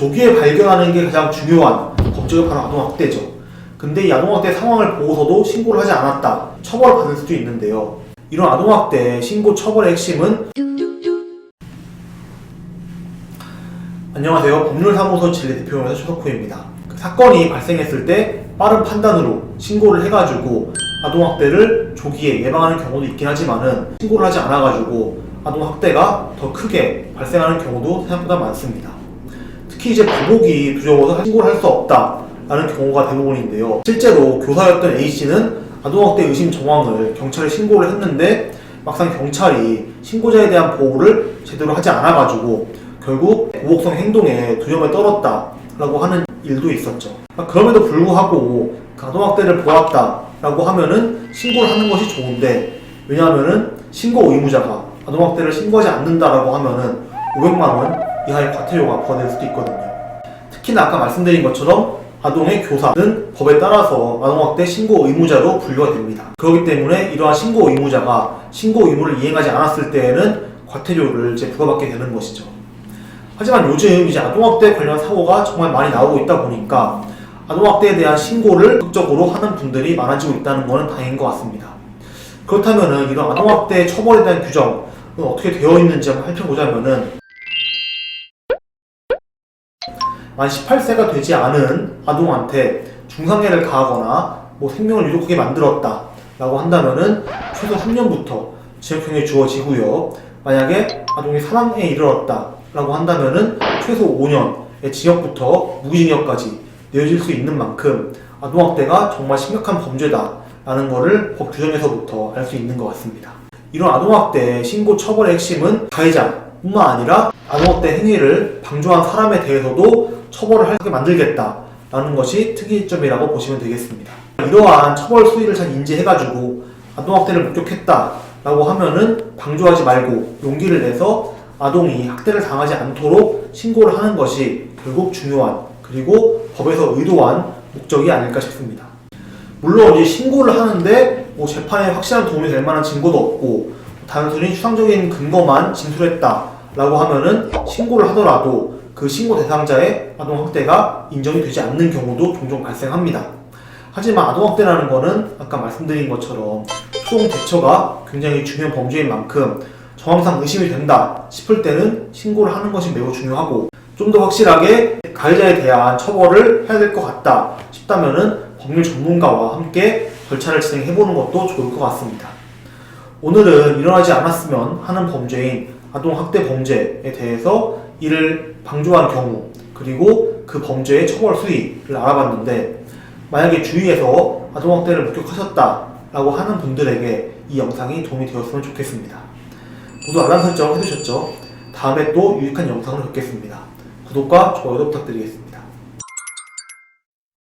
조기에 발견하는 게 가장 중요한 법조가 바로 아동학대죠. 근데 이 아동학대 상황을 보고서도 신고를 하지 않았다, 처벌을 받을 수도 있는데요. 이런 아동학대 신고 처벌의 핵심은 안녕하세요. 법률사무소 진리대표연구소 최석호입니다. 사건이 발생했을 때 빠른 판단으로 신고를 해가지고 아동학대를 조기에 예방하는 경우도 있긴 하지만은 신고를 하지 않아가지고 아동학대가 더 크게 발생하는 경우도 생각보다 많습니다. 특히 이제 보복이 두려워서 신고를 할 수 없다라는 경우가 대부분인데요. 실제로 교사였던 A씨는 아동학대 의심 정황을 경찰에 신고를 했는데 막상 경찰이 신고자에 대한 보호를 제대로 하지 않아가지고 결국 보복성 행동에 두려움에 떨었다라고 하는 일도 있었죠. 그럼에도 불구하고 아동학대를 보았다라고 하면은 신고를 하는 것이 좋은데, 왜냐하면은 신고 의무자가 아동학대를 신고하지 않는다라고 하면은 500만 원 이하의 과태료가 부과될 수도 있거든요. 특히나 아까 말씀드린 것처럼 아동의 교사는 법에 따라서 아동학대 신고 의무자로 분류가 됩니다. 그렇기 때문에 이러한 신고 의무자가 신고 의무를 이행하지 않았을 때에는 과태료를 이제 부과받게 되는 것이죠. 하지만 요즘 이제 아동학대 관련 사고가 정말 많이 나오고 있다 보니까 아동학대에 대한 신고를 적극적으로 하는 분들이 많아지고 있다는 것은 다행인 것 같습니다. 그렇다면은 이런 아동학대 처벌에 대한 규정은 어떻게 되어 있는지 한번 살펴보자면은, 만 18세가 되지 않은 아동한테 중상해를 가하거나 생명을 유독하게 만들었다 라고 한다면은 최소 3년부터 징역형이 주어지고요. 만약에 아동이 사망에 이르렀다 라고 한다면은 최소 5년의 징역부터 무기징역까지 내어질 수 있는 만큼 아동학대가 정말 심각한 범죄다 라는 것을 법 규정에서부터 알 수 있는 것 같습니다. 이런 아동학대 신고 처벌의 핵심은 가해자뿐만 아니라 아동학대 행위를 방조한 사람에 대해서도 처벌을 하게 만들겠다라는 것이 특이점이라고 보시면 되겠습니다. 이러한 처벌 수위를 잘 인지해가지고 아동학대를 목격했다라고 하면은 방조하지 말고 용기를 내서 아동이 학대를 당하지 않도록 신고를 하는 것이 결국 중요한, 그리고 법에서 의도한 목적이 아닐까 싶습니다. 물론 이제 신고를 하는데 재판에 확실한 도움이 될 만한 증거도 없고 단순히 추상적인 근거만 진술했다라고 하면은 신고를 하더라도 그 신고 대상자의 아동학대가 인정이 되지 않는 경우도 종종 발생합니다. 하지만 아동학대라는 것은 아까 말씀드린 것처럼 초동 대처가 굉장히 중요한 범죄인 만큼 정황상 의심이 된다 싶을 때는 신고를 하는 것이 매우 중요하고, 좀 더 확실하게 가해자에 대한 처벌을 해야 될 것 같다 싶다면은 법률 전문가와 함께 절차를 진행해보는 것도 좋을 것 같습니다. 오늘은 일어나지 않았으면 하는 범죄인 아동학대 범죄에 대해서 이를 방조한 경우, 그리고 그 범죄의 처벌 수위를 알아봤는데, 만약에 주위에서 아동학대를 목격하셨다라고 하는 분들에게 이 영상이 도움이 되었으면 좋겠습니다. 모두 알람 설정 해두셨죠? 다음에 또 유익한 영상으로 뵙겠습니다. 구독과 좋아요도 부탁드리겠습니다.